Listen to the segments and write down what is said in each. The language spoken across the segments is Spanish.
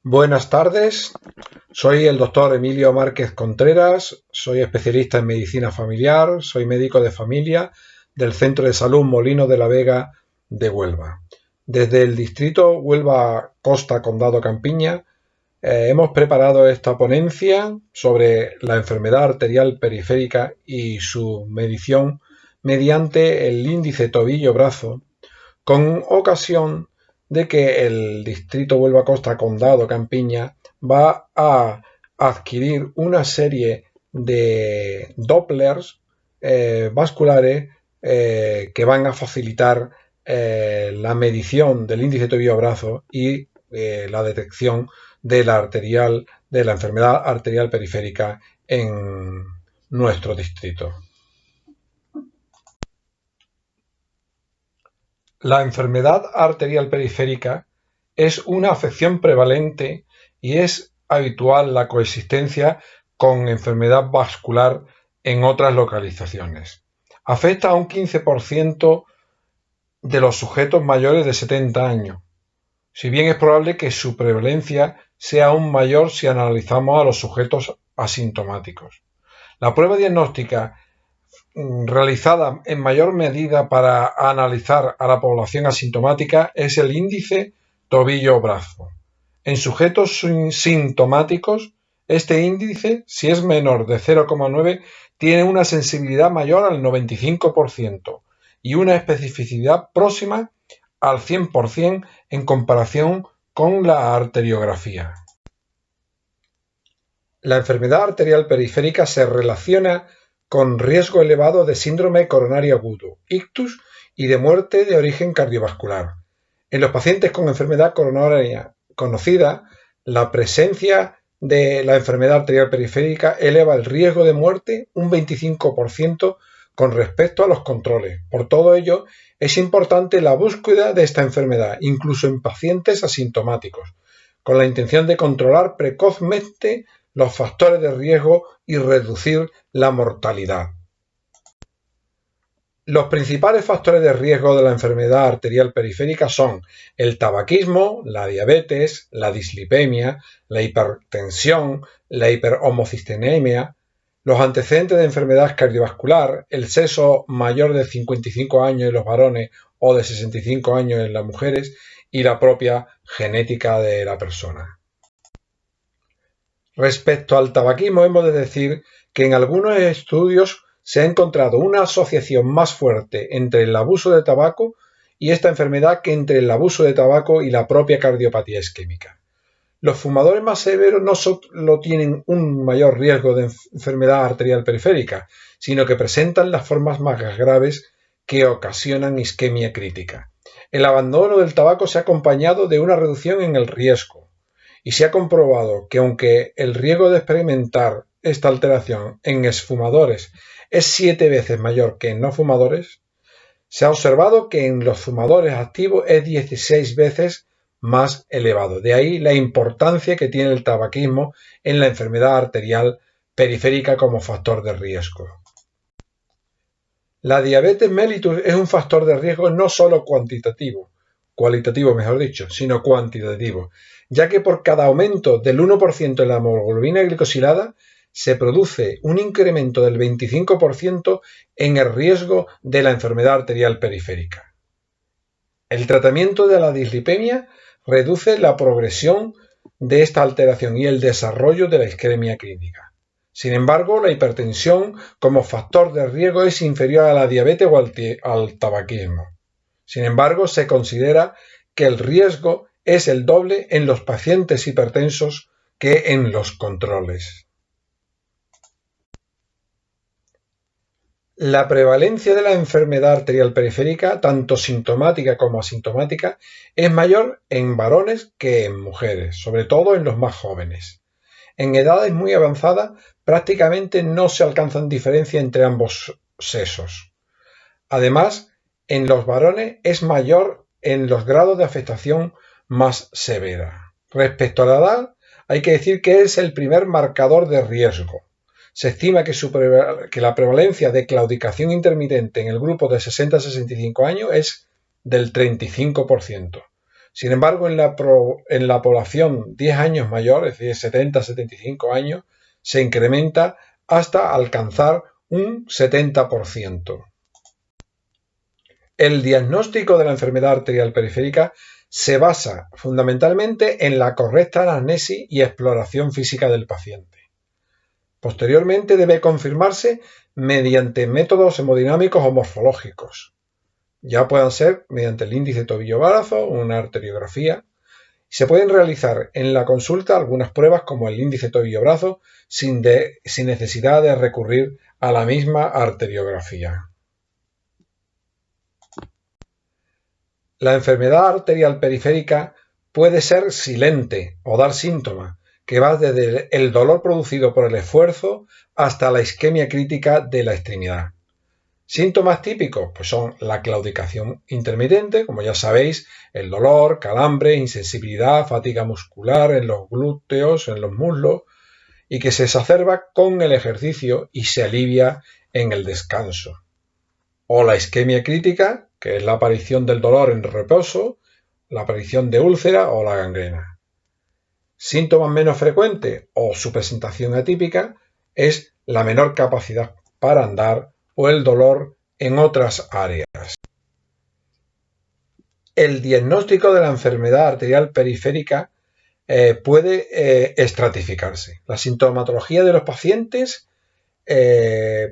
Buenas tardes, soy el doctor Emilio Márquez Contreras, soy especialista en medicina familiar, soy médico de familia del Centro de Salud Molino de la Vega de Huelva. Desde el distrito Huelva Costa Condado Campiña hemos preparado esta ponencia sobre la enfermedad arterial periférica y su medición mediante el índice tobillo-brazo con ocasión de que el distrito Huelva Costa Condado Campiña va a adquirir una serie de Dopplers vasculares que van a facilitar la medición del índice tobillo-brazo y la detección de la enfermedad arterial periférica en nuestro distrito. La enfermedad arterial periférica es una afección prevalente y es habitual la coexistencia con enfermedad vascular en otras localizaciones. Afecta a un 15% de los sujetos mayores de 70 años, si bien es probable que su prevalencia sea aún mayor si analizamos a los sujetos asintomáticos. La prueba diagnóstica realizada en mayor medida para analizar a la población asintomática es el índice tobillo-brazo. En sujetos sintomáticos, este índice, si es menor de 0,9, tiene una sensibilidad mayor al 95% y una especificidad próxima al 100% en comparación con la arteriografía. La enfermedad arterial periférica se relaciona con riesgo elevado de síndrome coronario agudo, ictus, y de muerte de origen cardiovascular. En los pacientes con enfermedad coronaria conocida, la presencia de la enfermedad arterial periférica eleva el riesgo de muerte un 25% con respecto a los controles. Por todo ello, es importante la búsqueda de esta enfermedad, incluso en pacientes asintomáticos, con la intención de controlar precozmente los factores de riesgo y reducir la mortalidad. Los principales factores de riesgo de la enfermedad arterial periférica son el tabaquismo, la diabetes, la dislipemia, la hipertensión, la hiperhomocisteína, los antecedentes de enfermedad cardiovascular, el sexo mayor de 55 años en los varones o de 65 años en las mujeres y la propia genética de la persona. Respecto al tabaquismo, hemos de decir que en algunos estudios se ha encontrado una asociación más fuerte entre el abuso de tabaco y esta enfermedad que entre el abuso de tabaco y la propia cardiopatía isquémica. Los fumadores más severos no solo tienen un mayor riesgo de enfermedad arterial periférica, sino que presentan las formas más graves que ocasionan isquemia crítica. El abandono del tabaco se ha acompañado de una reducción en el riesgo, y se ha comprobado que aunque el riesgo de experimentar esta alteración en exfumadores es 7 veces mayor que en no fumadores, se ha observado que en los fumadores activos es 16 veces más elevado. De ahí la importancia que tiene el tabaquismo en la enfermedad arterial periférica como factor de riesgo. La diabetes mellitus es un factor de riesgo no solo cualitativo, mejor dicho, sino cuantitativo, ya que por cada aumento del 1% en la hemoglobina glicosilada se produce un incremento del 25% en el riesgo de la enfermedad arterial periférica. El tratamiento de la dislipemia reduce la progresión de esta alteración y el desarrollo de la isquemia clínica. Sin embargo, la hipertensión como factor de riesgo es inferior a la diabetes o al tabaquismo. Sin embargo, se considera que el riesgo es el doble en los pacientes hipertensos que en los controles. La prevalencia de la enfermedad arterial periférica, tanto sintomática como asintomática, es mayor en varones que en mujeres, sobre todo en los más jóvenes. En edades muy avanzadas, prácticamente no se alcanzan diferencias entre ambos sexos. Además, en los varones es mayor en los grados de afectación más severa. Respecto a la edad, hay que decir que es el primer marcador de riesgo. Se estima que la prevalencia de claudicación intermitente en el grupo de 60 a 65 años es del 35%. Sin embargo, en la población 10 años mayor, es decir, 70-75 años, se incrementa hasta alcanzar un 70%. El diagnóstico de la enfermedad arterial periférica se basa fundamentalmente en la correcta anamnesis y exploración física del paciente. Posteriormente debe confirmarse mediante métodos hemodinámicos o morfológicos. Ya puedan ser mediante el índice tobillo-brazo o una arteriografía. Se pueden realizar en la consulta algunas pruebas como el índice tobillo-brazo sin necesidad de recurrir a la misma arteriografía. La enfermedad arterial periférica puede ser silente o dar síntomas, que va desde el dolor producido por el esfuerzo hasta la isquemia crítica de la extremidad. Síntomas típicos pues son la claudicación intermitente, como ya sabéis, el dolor, calambre, insensibilidad, fatiga muscular en los glúteos, en los muslos, y que se exacerba con el ejercicio y se alivia en el descanso. O la isquemia crítica, que es la aparición del dolor en reposo, la aparición de úlcera o la gangrena. Síntomas menos frecuentes o su presentación atípica es la menor capacidad para andar o el dolor en otras áreas. El diagnóstico de la enfermedad arterial periférica puede estratificarse. La sintomatología de los pacientes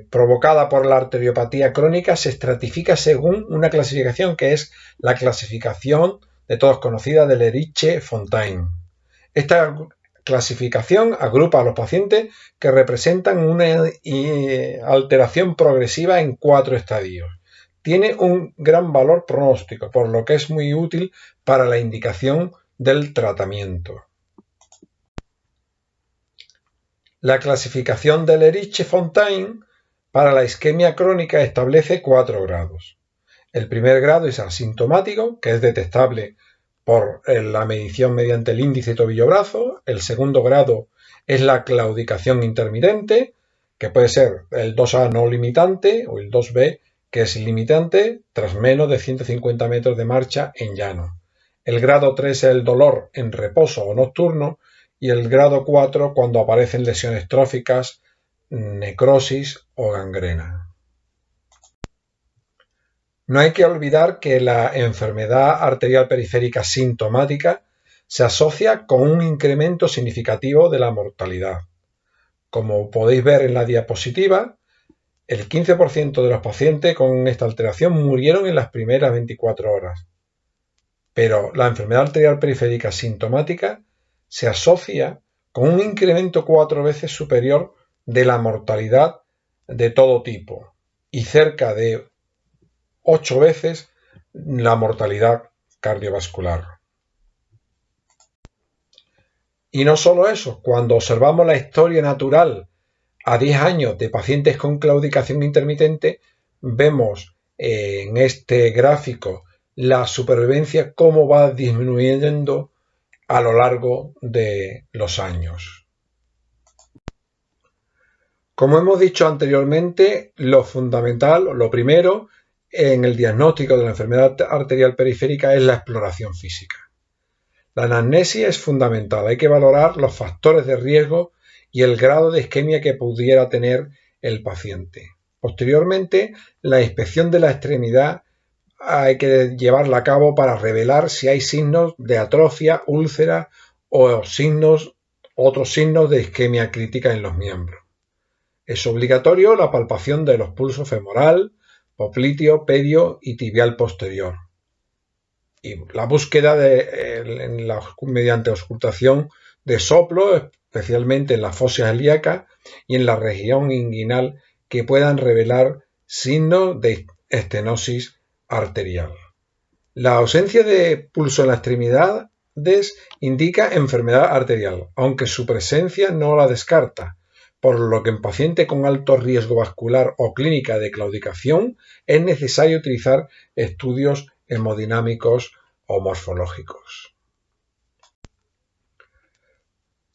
provocada por la arteriopatía crónica se estratifica según una clasificación que es la clasificación de todos conocida de Leriche-Fontaine. Esta clasificación agrupa a los pacientes que representan una alteración progresiva en 4 estadios. Tiene un gran valor pronóstico, por lo que es muy útil para la indicación del tratamiento. La clasificación de Leriche-Fontaine para la isquemia crónica establece 4 grados. El primer grado es asintomático, que es detectable por la medición mediante el índice tobillo-brazo. El segundo grado es la claudicación intermitente, que puede ser el 2A no limitante o el 2B, que es limitante tras menos de 150 metros de marcha en llano. El grado 3 es el dolor en reposo o nocturno y el grado 4 cuando aparecen lesiones tróficas, necrosis o gangrena. No hay que olvidar que la enfermedad arterial periférica sintomática se asocia con un incremento significativo de la mortalidad. Como podéis ver en la diapositiva, el 15% de los pacientes con esta alteración murieron en las primeras 24 horas. Pero la enfermedad arterial periférica sintomática se asocia con un incremento 4 veces superior de la mortalidad de todo tipo y cerca de 8 veces la mortalidad cardiovascular. Y no solo eso, cuando observamos la historia natural a 10 años de pacientes con claudicación intermitente, vemos en este gráfico la supervivencia cómo va disminuyendo a lo largo de los años. Como hemos dicho anteriormente, lo fundamental, lo primero, en el diagnóstico de la enfermedad arterial periférica es la exploración física. La anamnesis es fundamental, hay que valorar los factores de riesgo y el grado de isquemia que pudiera tener el paciente. Posteriormente, la inspección de la extremidad hay que llevarla a cabo para revelar si hay signos de atrofia, úlcera o otros signos de isquemia crítica en los miembros. Es obligatorio la palpación de los pulsos femoral, popliteo, pedio y tibial posterior. Y la búsqueda mediante auscultación de soplo, especialmente en la fosa ilíaca y en la región inguinal, que puedan revelar signos de estenosis arterial. La ausencia de pulso en las extremidades indica enfermedad arterial, aunque su presencia no la descarta, por lo que en paciente con alto riesgo vascular o clínica de claudicación es necesario utilizar estudios hemodinámicos o morfológicos.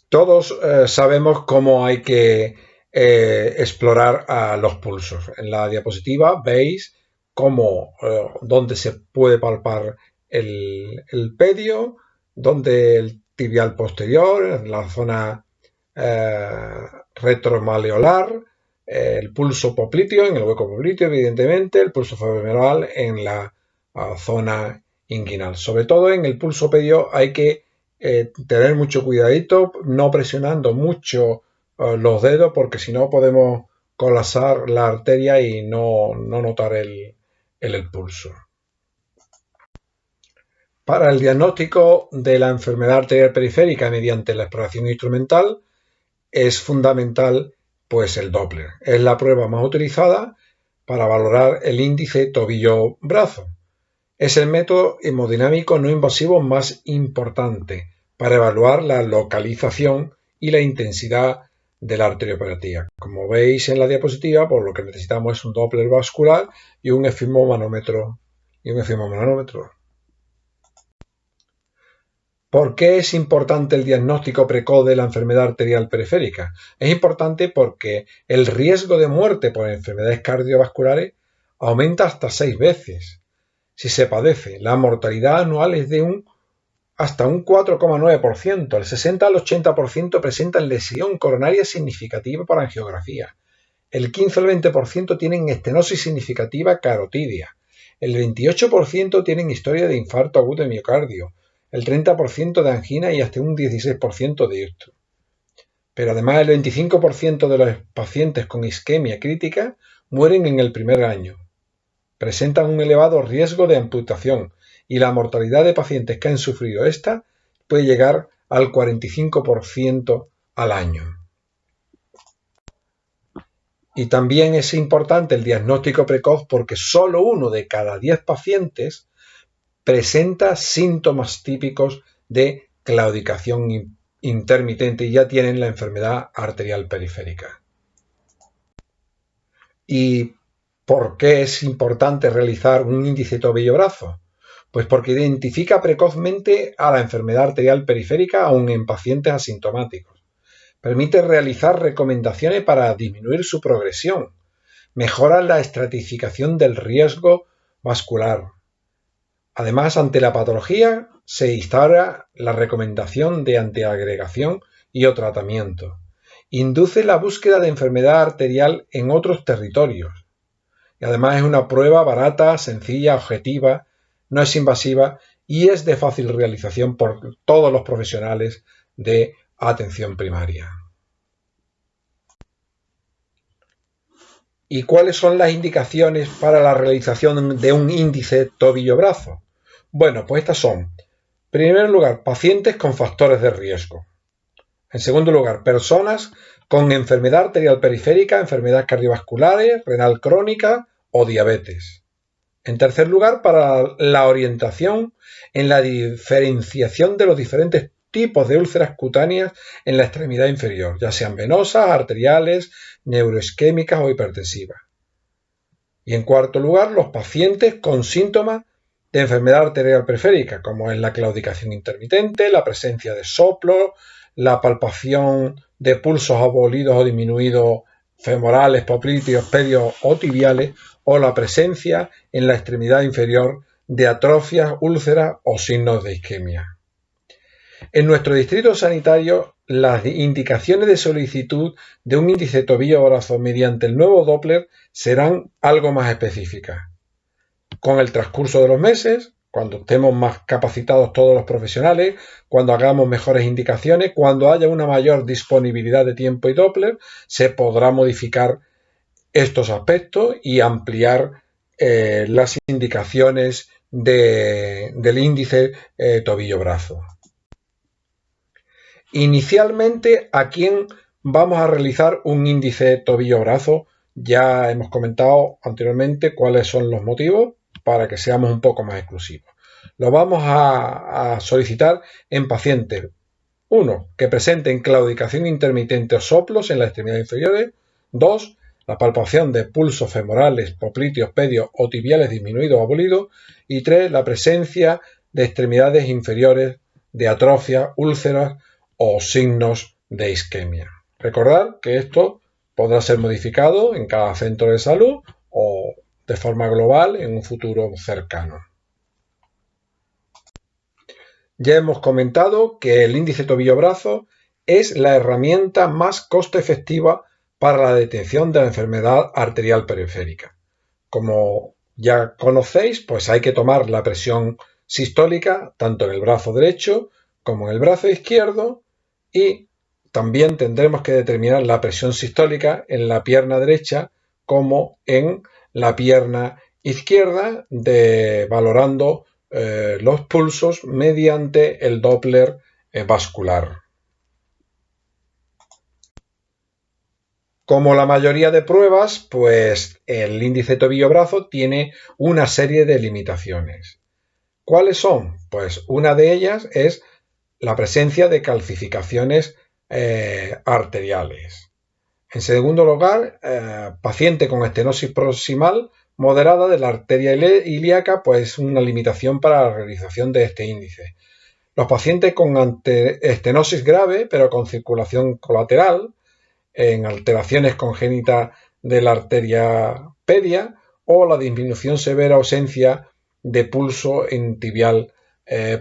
Todos sabemos cómo hay que explorar a los pulsos. En la diapositiva veis dónde se puede palpar el pedio, donde el tibial posterior, en la zona retromaleolar, el pulso popliteo, en el hueco popliteo, evidentemente, el pulso femoral en la zona inguinal. Sobre todo en el pulso pedio hay que tener mucho cuidadito, no presionando mucho los dedos, porque si no podemos colapsar la arteria y no notar el pulso. Para el diagnóstico de la enfermedad arterial periférica mediante la exploración instrumental es fundamental pues el Doppler. Es la prueba más utilizada para valorar el índice tobillo-brazo. Es el método hemodinámico no invasivo más importante para evaluar la localización y la intensidad de la arteriopatía. Como veis en la diapositiva, pues lo que necesitamos es un Doppler vascular y un esfigmomanómetro. ¿Por qué es importante el diagnóstico precoz de la enfermedad arterial periférica? Es importante porque el riesgo de muerte por enfermedades cardiovasculares aumenta hasta 6 veces si se padece. La mortalidad anual es de hasta un 4,9%. El 60 al 80% presentan lesión coronaria significativa por angiografía. El 15 al 20% tienen estenosis significativa carotidia. El 28% tienen historia de infarto agudo de miocardio. El 30% de angina y hasta un 16% de ictus. Pero además el 25% de los pacientes con isquemia crítica mueren en el primer año. Presentan un elevado riesgo de amputación y la mortalidad de pacientes que han sufrido esta puede llegar al 45% al año. Y también es importante el diagnóstico precoz porque solo 1 de cada 10 pacientes presenta síntomas típicos de claudicación intermitente y ya tienen la enfermedad arterial periférica. ¿Y por qué es importante realizar un índice tobillo-brazo? Pues porque identifica precozmente a la enfermedad arterial periférica aún en pacientes asintomáticos. Permite realizar recomendaciones para disminuir su progresión. Mejora la estratificación del riesgo vascular. Además, ante la patología, se instaura la recomendación de antiagregación y o tratamiento. Induce la búsqueda de enfermedad arterial en otros territorios. Y además es una prueba barata, sencilla, objetiva, no es invasiva y es de fácil realización por todos los profesionales de atención primaria. ¿Y cuáles son las indicaciones para la realización de un índice tobillo-brazo? Bueno, pues estas son, en primer lugar, pacientes con factores de riesgo. En segundo lugar, personas con enfermedad arterial periférica, enfermedades cardiovasculares, renal crónica o diabetes. En tercer lugar, para la orientación en la diferenciación de los diferentes tipos de úlceras cutáneas en la extremidad inferior, ya sean venosas, arteriales, neuroisquémicas o hipertensivas. Y en cuarto lugar, los pacientes con síntomas de enfermedad arterial periférica, como es la claudicación intermitente, la presencia de soplo, la palpación de pulsos abolidos o disminuidos femorales, popliteos, pedios o tibiales, o la presencia en la extremidad inferior de atrofias, úlceras o signos de isquemia. En nuestro distrito sanitario, las indicaciones de solicitud de un índice tobillo-brazo mediante el nuevo Doppler serán algo más específicas. Con el transcurso de los meses, cuando estemos más capacitados todos los profesionales, cuando hagamos mejores indicaciones, cuando haya una mayor disponibilidad de tiempo y Doppler, se podrá modificar estos aspectos y ampliar las indicaciones del índice tobillo-brazo. Inicialmente, ¿a quién vamos a realizar un índice tobillo-brazo? Ya hemos comentado anteriormente cuáles son los motivos para que seamos un poco más exclusivos. Lo vamos a solicitar en pacientes, 1, que presenten claudicación intermitente o soplos en las extremidades inferiores, 2, la palpación de pulsos femorales, popliteos, pedios o tibiales disminuidos o abolidos, y 3, la presencia de extremidades inferiores de atrofia, úlceras o signos de isquemia. Recordad que esto podrá ser modificado en cada centro de salud o de forma global en un futuro cercano. Ya hemos comentado que el índice tobillo-brazo es la herramienta más coste efectiva para la detección de la enfermedad arterial periférica. Como ya conocéis, pues hay que tomar la presión sistólica tanto en el brazo derecho como en el brazo izquierdo, y también tendremos que determinar la presión sistólica en la pierna derecha como en la pierna izquierda, valorando los pulsos mediante el Doppler vascular. Como la mayoría de pruebas, pues el índice tobillo-brazo tiene una serie de limitaciones. ¿Cuáles son? Pues una de ellas es la presencia de calcificaciones arteriales. En segundo lugar, paciente con estenosis proximal moderada de la arteria ilíaca, pues una limitación para la realización de este índice. Los pacientes con estenosis grave, pero con circulación colateral, en alteraciones congénitas de la arteria pedia, o la disminución severa ausencia de pulso en tibial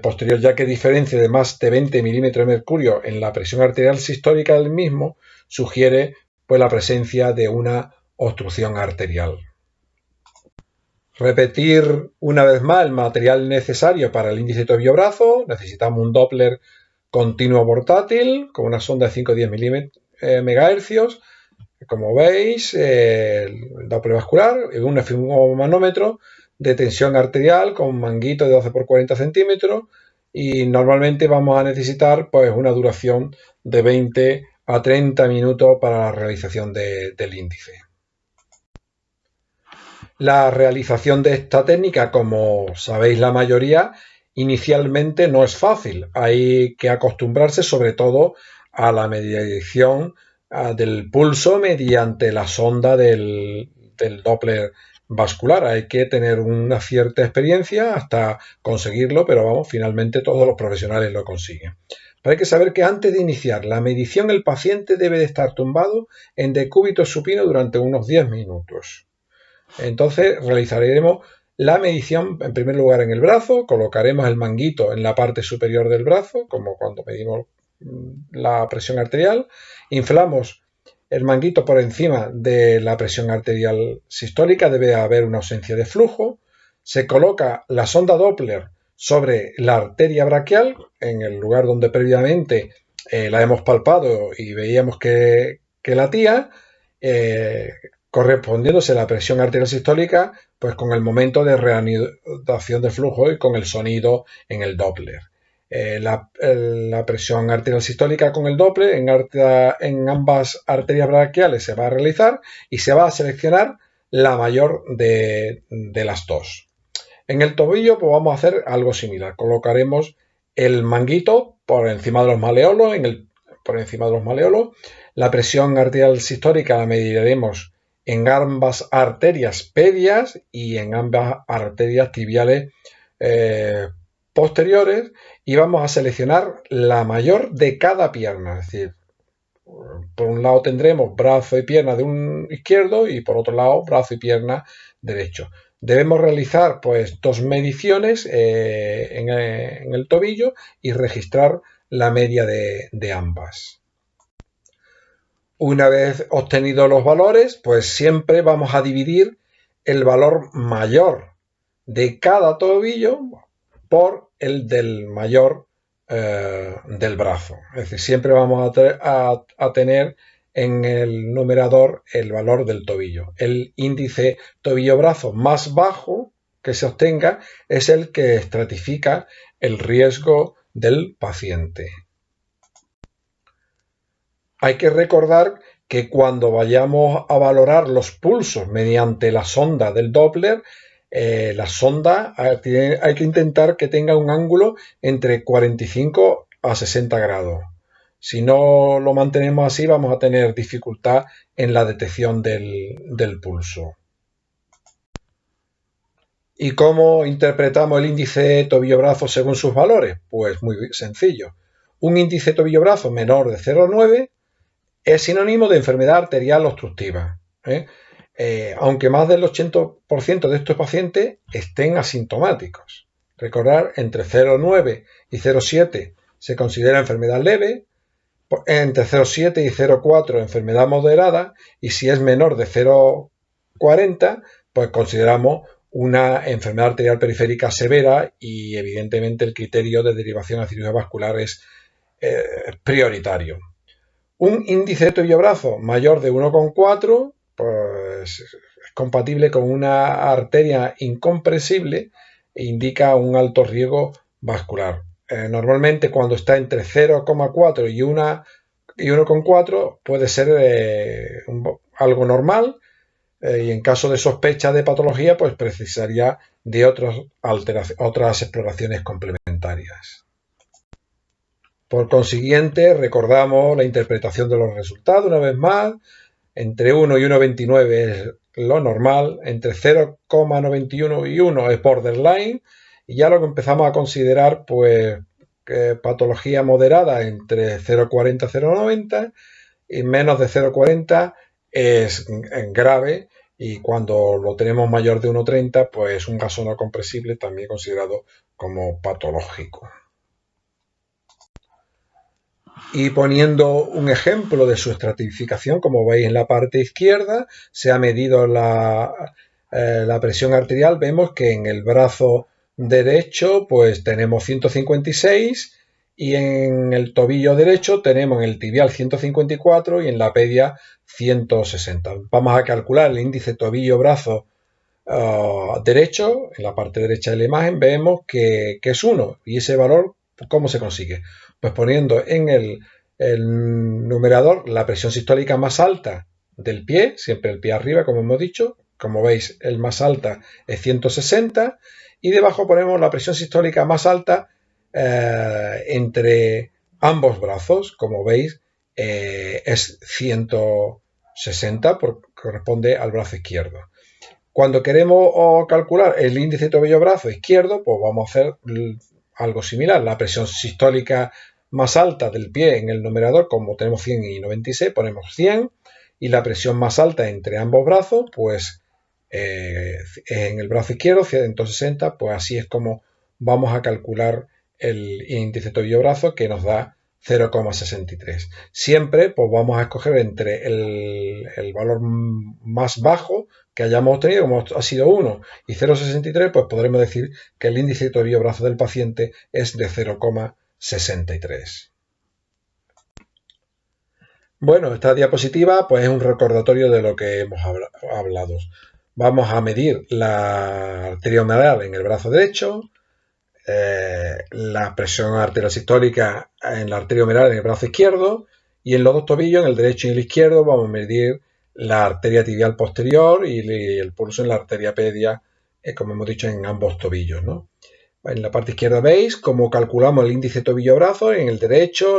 posterior, ya que diferencia de más de 20 milímetros de mercurio en la presión arterial sistólica del mismo sugiere pues la presencia de una obstrucción arterial. Repetir una vez más el material necesario para el índice tobillo-brazo. Necesitamos un Doppler continuo portátil con una sonda de 5 o 10 MHz, como veis, el Doppler vascular, un esfigmomanómetro de tensión arterial con manguito de 12 por 40 centímetros, y normalmente vamos a necesitar pues una duración de 20 a 30 minutos para la realización del índice. La realización de esta técnica, como sabéis la mayoría, inicialmente no es fácil. Hay que acostumbrarse sobre todo a la medición del pulso mediante la sonda del Doppler vascular. Hay que tener una cierta experiencia hasta conseguirlo, pero vamos, finalmente todos los profesionales lo consiguen. Pero hay que saber que antes de iniciar la medición el paciente debe de estar tumbado en decúbito supino durante unos 10 minutos. Entonces realizaremos la medición en primer lugar en el brazo, colocaremos el manguito en la parte superior del brazo, como cuando medimos la presión arterial, inflamos el manguito por encima de la presión arterial sistólica, debe haber una ausencia de flujo, se coloca la sonda Doppler sobre la arteria braquial, en el lugar donde previamente la hemos palpado y veíamos que latía, correspondiéndose la presión arterial sistólica pues con el momento de reanudación de flujo y con el sonido en el Doppler. La presión arterial sistólica con el Doppler en ambas arterias braquiales se va a realizar y se va a seleccionar la mayor de las dos. En el tobillo pues vamos a hacer algo similar. Colocaremos el manguito por encima de los maleolos, la presión arterial sistólica la mediremos en ambas arterias pedias y en ambas arterias tibiales posteriores, y vamos a seleccionar la mayor de cada pierna. Es decir, por un lado tendremos brazo y pierna de un izquierdo y por otro lado brazo y pierna derecho. Debemos realizar pues 2 mediciones en el tobillo y registrar la media de ambas. Una vez obtenidos los valores, pues siempre vamos a dividir el valor mayor de cada tobillo por el del mayor del brazo. Es decir, siempre vamos a tener en el numerador el valor del tobillo. El índice tobillo-brazo más bajo que se obtenga es el que estratifica el riesgo del paciente. Hay que recordar que cuando vayamos a valorar los pulsos mediante la sonda del Doppler, la sonda hay que intentar que tenga un ángulo entre 45 a 60 grados. Si no lo mantenemos así, vamos a tener dificultad en la detección del pulso. ¿Y cómo interpretamos el índice tobillo-brazo según sus valores? Pues muy sencillo. Un índice tobillo-brazo menor de 0,9 es sinónimo de enfermedad arterial obstructiva, aunque más del 80% de estos pacientes estén asintomáticos. Recordar, entre 0,9 y 0,7 se considera enfermedad leve, entre 0,7 y 0,4 enfermedad moderada, y si es menor de 0,40, pues consideramos una enfermedad arterial periférica severa, y evidentemente el criterio de derivación a cirugía vascular es prioritario. Un índice de tobillo-brazo mayor de 1,4 pues es compatible con una arteria incompresible e indica un alto riesgo vascular. Normalmente cuando está entre 0,4 y 1,4 puede ser algo normal, y en caso de sospecha de patología pues precisaría de otras exploraciones complementarias. Por consiguiente, recordamos la interpretación de los resultados una vez más. Entre 1 y 1,29 es lo normal, entre 0,91 y 1 es borderline, y ya lo que empezamos a considerar pues patología moderada entre 0,40 y 0,90, y menos de 0,40 es grave, y cuando lo tenemos mayor de 1,30 pues un gaso no compresible, también considerado como patológico. Y poniendo un ejemplo de su estratificación, como veis en la parte izquierda, se ha medido la presión arterial. Vemos que en el brazo derecho pues tenemos 156, y en el tobillo derecho tenemos en el tibial 154 y en la pedia 160. Vamos a calcular el índice tobillo-brazo derecho. En la parte derecha de la imagen vemos que es 1, y ese valor, ¿cómo se consigue? Pues poniendo en el numerador la presión sistólica más alta del pie, siempre el pie arriba, como hemos dicho. Como veis, el más alta es 160, y debajo ponemos la presión sistólica más alta entre ambos brazos. Como veis, es 160, corresponde al brazo izquierdo. Cuando queremos calcular el índice tobillo-brazo izquierdo, pues vamos a hacer algo similar. La presión sistólica más alta del pie en el numerador, como tenemos 100 y 96, ponemos 100, y la presión más alta entre ambos brazos, pues en el brazo izquierdo 160, pues así es como vamos a calcular el índice tobillo-brazo, que nos da 0,63. Siempre pues vamos a escoger entre el valor más bajo que hayamos obtenido, como ha sido 1, y 0,63, pues podremos decir que el índice de tobillo-brazo del paciente es de 0,63. Bueno, esta diapositiva pues es un recordatorio de lo que hemos hablado. Vamos a medir la arteria humeral en el brazo derecho, la presión arterial sistólica en la arteria humeral en el brazo izquierdo, y en los dos tobillos, en el derecho y el izquierdo, vamos a medir la arteria tibial posterior y el pulso en la arteria pedia, como hemos dicho, en ambos tobillos, ¿no? En la parte izquierda veis cómo calculamos el índice tobillo-brazo. En el derecho,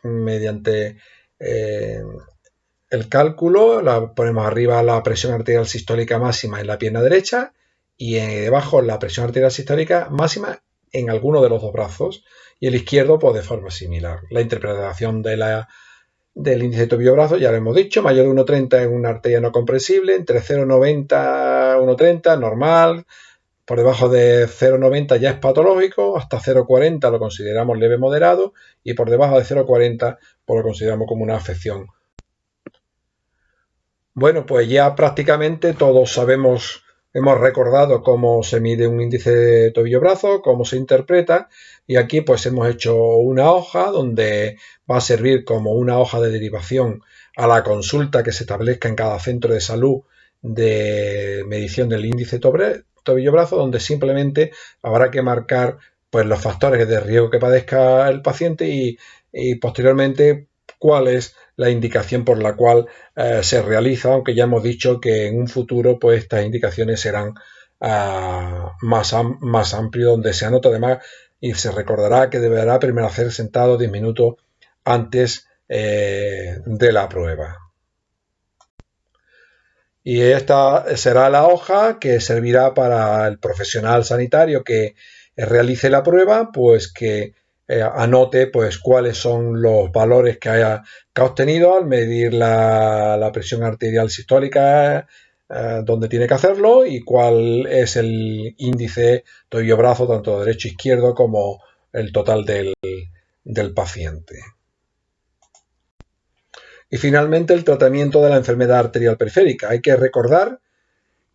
mediante el cálculo, ponemos arriba la presión arterial sistólica máxima en la pierna derecha, y debajo la presión arterial sistólica máxima en alguno de los dos brazos, y el izquierdo pues de forma similar. La interpretación del índice de tobillo-brazo ya lo hemos dicho: mayor de 1,30 es una arteria no comprensible, entre 0,90 y 1,30 normal, por debajo de 0,90 ya es patológico, hasta 0,40 lo consideramos leve moderado, y por debajo de 0,40 pues lo consideramos como una afección. Bueno, pues ya prácticamente todos sabemos, hemos recordado cómo se mide un índice de tobillo-brazo, cómo se interpreta, y aquí pues hemos hecho una hoja donde va a servir como una hoja de derivación a la consulta que se establezca en cada centro de salud de medición del índice tobillo-brazo, donde simplemente habrá que marcar pues los factores de riesgo que padezca el paciente, y posteriormente cuál es la indicación por la cual se realiza, aunque ya hemos dicho que en un futuro pues estas indicaciones serán más amplio, donde se anota además y se recordará que deberá permanecer sentado 10 minutos antes de la prueba. Y esta será la hoja que servirá para el profesional sanitario que realice la prueba, pues que anote pues cuáles son los valores que ha obtenido al medir la presión arterial sistólica dónde tiene que hacerlo y cuál es el índice tobillo-brazo, tanto derecho e izquierdo, como el total del paciente. Y finalmente, el tratamiento de la enfermedad arterial periférica. Hay que recordar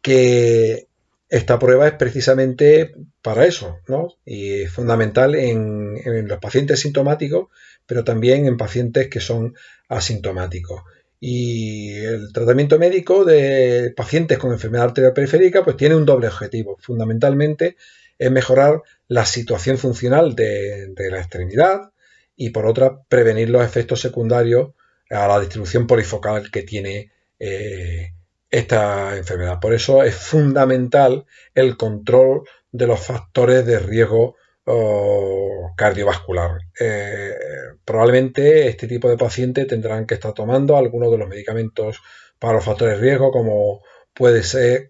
que esta prueba es precisamente para eso, ¿no? Y es fundamental en los pacientes sintomáticos, pero también en pacientes que son asintomáticos. Y el tratamiento médico de pacientes con enfermedad arterial periférica pues tiene un doble objetivo. Fundamentalmente es mejorar la situación funcional de la extremidad y por otra prevenir los efectos secundarios a la distribución polifocal que tiene esta enfermedad. Por eso es fundamental el control de los factores de riesgo cardiovascular. Probablemente este tipo de pacientes tendrán que estar tomando algunos de los medicamentos para los factores de riesgo, como puede ser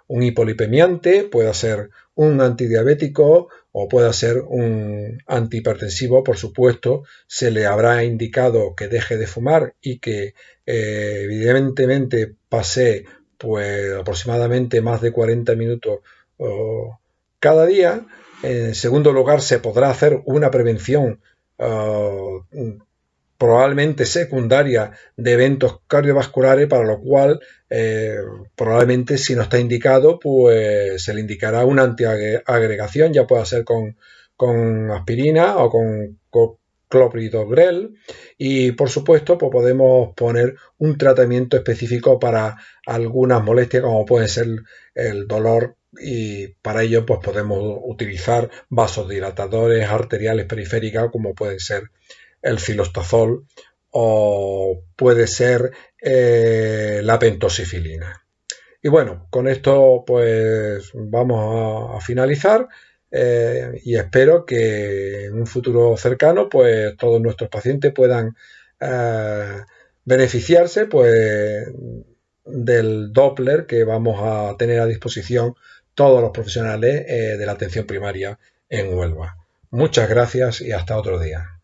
un hipolipemiante, puede ser un antidiabético o puede ser un antihipertensivo. Por supuesto, se le habrá indicado que deje de fumar y que evidentemente pase pues aproximadamente más de 40 minutos cada día. En segundo lugar, se podrá hacer una prevención probablemente secundaria de eventos cardiovasculares, para lo cual probablemente, si no está indicado, pues se le indicará una antiagregación, ya pueda ser con aspirina o con clopidogrel, y por supuesto pues podemos poner un tratamiento específico para algunas molestias, como puede ser el dolor, y para ello pues podemos utilizar vasodilatadores arteriales periféricos, como pueden ser el cilostazol o puede ser la pentosifilina. Y bueno, con esto pues vamos a finalizar y espero que en un futuro cercano pues todos nuestros pacientes puedan beneficiarse pues del Doppler que vamos a tener a disposición todos los profesionales de la atención primaria en Huelva. Muchas gracias y hasta otro día.